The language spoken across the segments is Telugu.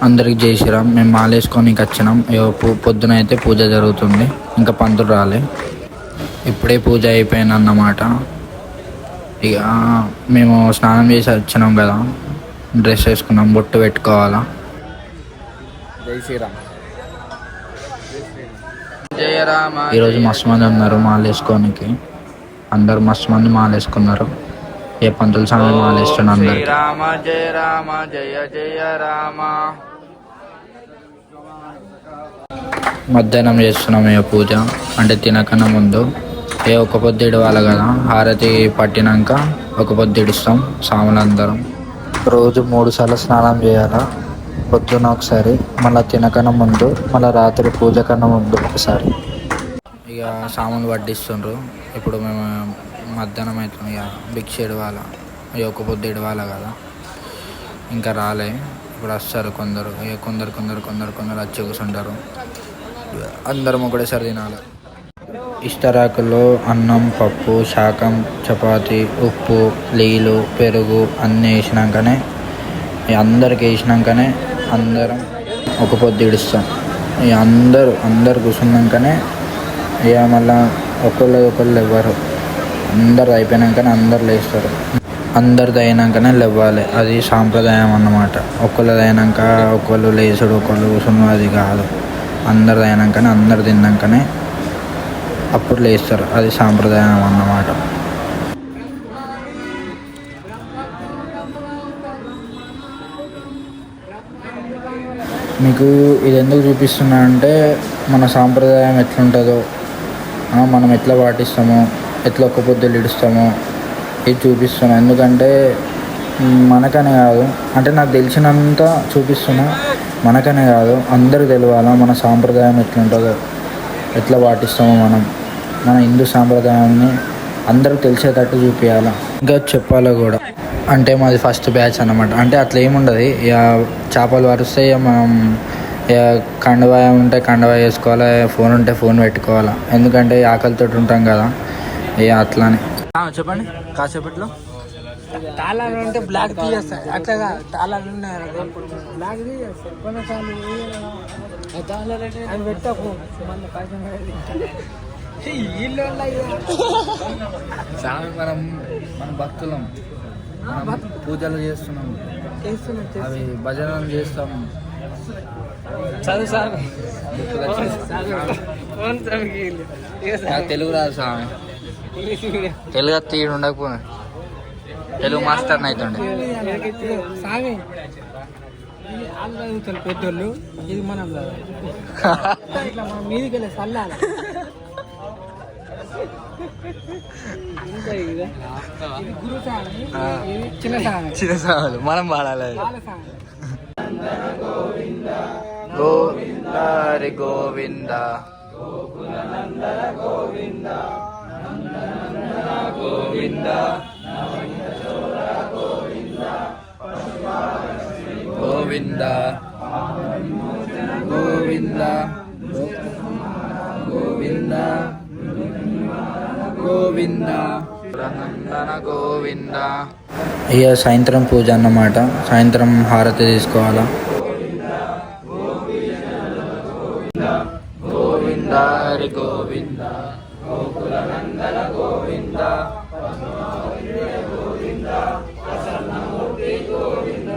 అందరికి జై శ్రీరామ్. మేము మాలేసుకోనికి వచ్చినాం. పొద్దున అయితే పూజ జరుగుతుంది, ఇంకా పంతులు రాలే. ఇప్పుడే పూజ అయిపోయింది అన్నమాట. ఇక మేము స్నానం చేసి వచ్చినాం కదా, డ్రెస్ వేసుకున్నాం, బొట్టు పెట్టుకోవాలా. జై శ్రీరామ్. ఈరోజు మస్తు మంది ఉన్నారు మాలేసుకోనికి. అందరు మస్తు మంది మాలేసుకున్నారు. ఏ పంతులు స్వామి మాలేస్తున్నారు అందరు. రామ జయ రామ జయ జయ రామ. మధ్యాహ్నం చేస్తున్నాం ఏ పూజ అంటే తినకన్నా ముందు ఒక పొద్దు ఇడవాలి కదా. హారతి పట్టినాక ఒక పొద్దు ఇడుస్తాం సాములందరం. రోజు 3 సార్లు స్నానం చేయాలా. పొద్దున ఒకసారి, మళ్ళీ తినకన్నా ముందు, మళ్ళీ రాత్రి పూజ కన్నా ముందు ఒకసారి. ఇక సాములు వడ్డిస్తుండ్రు. ఇప్పుడు మేము మధ్యాహ్నం అవుతుంది, ఇక భిక్ష ఇడవాల. ఒక పొద్దు ఇడవాలి కదా, ఇంకా రాలే. ఇప్పుడు వస్తారు కొందరు, ఇక కొందరు వచ్చి కూర్చుంటారు. అందరం ఒకటేసారి తినాలి. ఇస్తరాకుల్లో అన్నం, పప్పు, శాకం, చపాతి, ఉప్పు, నీళ్ళు, పెరుగు అన్నీ వేసినాకనే, అందరికి వేసినాకనే అందరం ఒక పొద్దు ఇడుస్తాం. ఇక అందరు కూర్చున్నాకనే ఇక మళ్ళీ ఒకళ్ళు ఇవ్వరు. అందరు అయిపోయినాకనే అందరు లేస్తారు. అందరిది అయినాకనే లేవాలి, అది సాంప్రదాయం అన్నమాట. ఒకళ్ళది అయినాక ఒకళ్ళు లేచుడు, ఒకళ్ళు కూర్చున్నాడు, అది కాదు. అందరిది అయినాకనే, అందరు తిన్నాకనే అప్పుడు లేస్తారు, అది సాంప్రదాయం అన్నమాట. మీకు ఇది ఎందుకు చూపిస్తున్నా అంటే, మన సాంప్రదాయం ఎట్లుంటుందో, మనం ఎట్లా పాటిస్తామో, ఎట్లా ఒక్క పొద్దులు ఇడుస్తామో ఇది చూపిస్తున్నా. ఎందుకంటే మనకనే కాదు, అంటే నాకు తెలిసినంత చూపిస్తున్నా. మనకనే కాదు, అందరికి తెలియాలా మన సాంప్రదాయం ఎట్లుంటుందో, ఎట్లా పాటిస్తామో. మన హిందూ సాంప్రదాయాన్ని అందరికి తెలిసేటట్టు చూపించాలా, ఇంకా చెప్పాలి కూడా. అంటే మాది ఫస్ట్ బ్యాచ్ అన్నమాట. అంటే అట్లా ఏముండదు. ఇక చేపలు వరుస్తే మనం ఇక కండువా ఉంటే కండువా వేసుకోవాలి, ఫోన్ ఉంటే ఫోన్ పెట్టుకోవాలి. ఎందుకంటే ఆకలితో ఉంటాం కదా, ఇక అట్లానే. చెప్పండి కాసేపట్లో. తాళాలు ఉంటే బ్లాక్ తీయేస్తాయి, అట్లా తాళాలు ఉన్నాయి బ్లాక్ తీయేస్తాయి. అవి పెట్టకు మళ్ళీ స్వామి మనం భక్తులం, పూజలు చేస్తున్నాం, అవి భజనలు చేస్తాం. తెలుగు రాదు స్వామి, తెలుగు తీయడు ఉండకపోయినా తెలుగు మాస్టర్ అవుతుండే. స్వామి పెద్దోళ్ళు, ఇది మనం ఇట్లా మనం మీదికి వెళ్ళి చల్లాలి. చిన్న సాగులు మనం పాడాలి. గోవింద హరి గోవింద, గోవింద గోవింద గోవింద గోవింద గోవింద గోవింద గోవింద. ఇక సాయంత్రం పూజ అన్నమాట. సాయంత్రం హారతి తీసుకోవాలా. గోవింద హరి గోవింద, గోకుల నందన గోవింద, గోవింద ప్రసన్నమూర్తి గోవింద,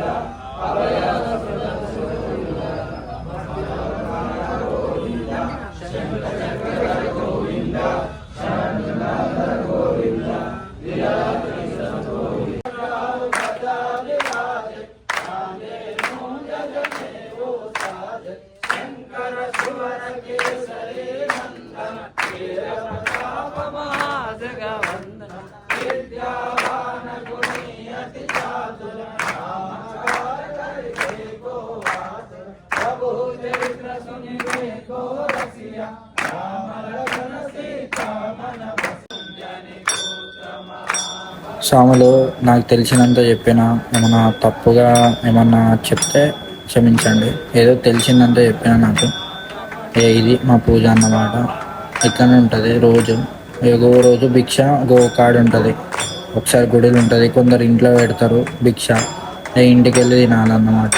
స్వాములు నాకు తెలిసినంత చెప్పిన, ఏమన్నా తప్పుగా ఏమన్నా చెప్తే క్షమించండి. ఏదో తెలిసిందంత చెప్పిన నాకు. ఇది మా పూజ అన్నమాట. ఇట్లనే ఉంటుంది రోజు. రోజు భిక్ష కాడ ఉంటుంది, ఒకసారి గుడిలు ఉంటుంది, కొందరు ఇంట్లో పెడతారు భిక్ష, ఇంటికి వెళ్ళి తినాలన్నమాట.